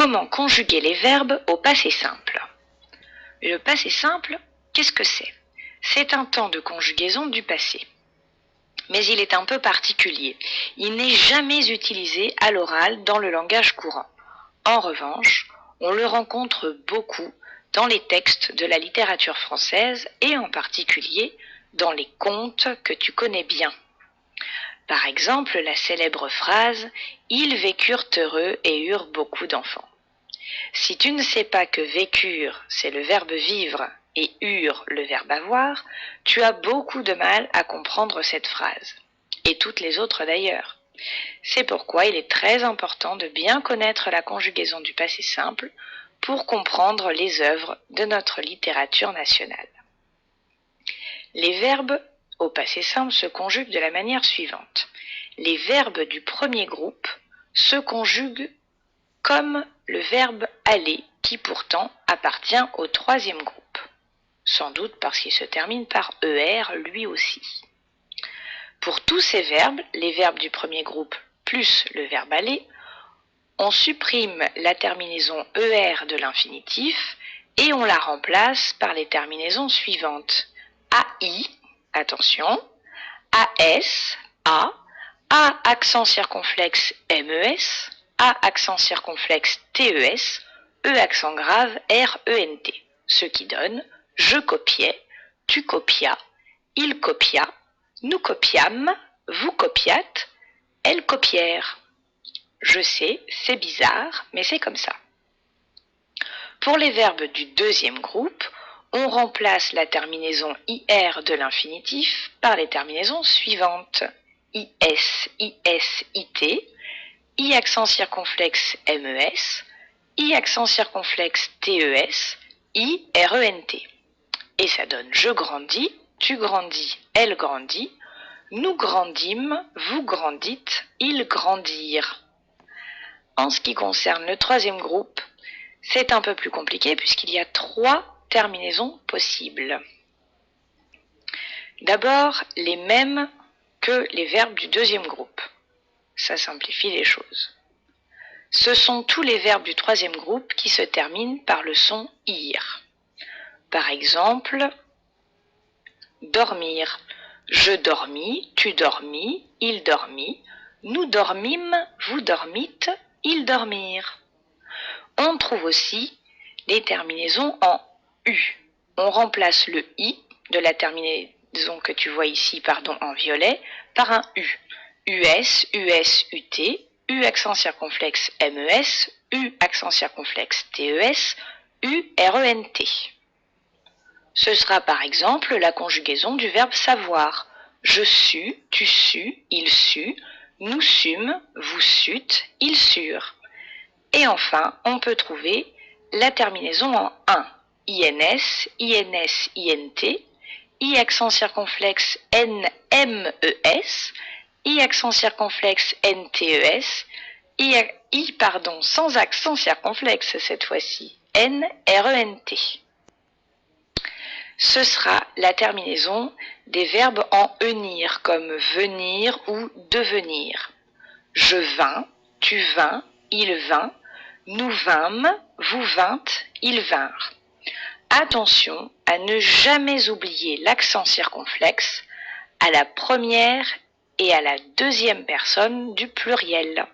Comment conjuguer les verbes au passé simple? Le passé simple, qu'est-ce que c'est? C'est un temps de conjugaison du passé. Mais il est un peu particulier. Il n'est jamais utilisé à l'oral dans le langage courant. En revanche, on le rencontre beaucoup dans les textes de la littérature française et en particulier dans les contes que tu connais bien. Par exemple, la célèbre phrase « Ils vécurent heureux et eurent beaucoup d'enfants ». Si tu ne sais pas que vécure, c'est le verbe vivre et eurent le verbe avoir, tu as beaucoup de mal à comprendre cette phrase. Et toutes les autres d'ailleurs. C'est pourquoi il est très important de bien connaître la conjugaison du passé simple pour comprendre les œuvres de notre littérature nationale. Les verbes au passé simple se conjuguent de la manière suivante. Les verbes du premier groupe se conjuguent comme le verbe aller qui pourtant appartient au troisième groupe, sans doute parce qu'il se termine par ER lui aussi. Pour tous ces verbes, les verbes du premier groupe plus le verbe aller, on supprime la terminaison ER de l'infinitif et on la remplace par les terminaisons suivantes. AI, attention, AS, A accent circonflexe MES, A accent circonflexe TES, E accent grave RENT, ce qui donne je copiais, tu copias, il copia, nous copiâmes, vous copiâtes, elles copièrent. Je sais, c'est bizarre, mais c'est comme ça. Pour les verbes du deuxième groupe, on remplace la terminaison IR de l'infinitif par les terminaisons suivantes. IS, IS, IT, I accent circonflexe MES, I accent circonflexe TES, I RENT. Et ça donne je grandis, tu grandis, elle grandit, nous grandîmes, vous grandîtes, ils grandirent. En ce qui concerne le troisième groupe, c'est un peu plus compliqué puisqu'il y a 3 terminaisons possibles. D'abord, les mêmes que les verbes du deuxième groupe. Ça simplifie les choses. Ce sont tous les verbes du troisième groupe qui se terminent par le son ir. Par exemple, dormir. Je dormis, tu dormis, il dormit, nous dormîmes, vous dormîtes, ils dormirent. On trouve aussi les terminaisons en U. On remplace le I de la terminaison que tu vois ici en violet par un U. US, US, UT, U accent circonflexe MES, U accent circonflexe TES, U RENT. Ce sera par exemple la conjugaison du verbe savoir. Je sus, tu sus, il sut, nous sûmes, vous sûtes, ils surent. Et enfin, on peut trouver la terminaison en un. INS, INS, INT, I accent circonflexe NMES, I accent circonflexe NTES, I sans accent circonflexe cette fois-ci, NRENT. Ce sera la terminaison des verbes en enir comme venir ou devenir. Je vins, tu vins, il vint, nous vînmes, vous vîntes, ils vinrent. Attention à ne jamais oublier l'accent circonflexe à la première et à la deuxième personne du pluriel.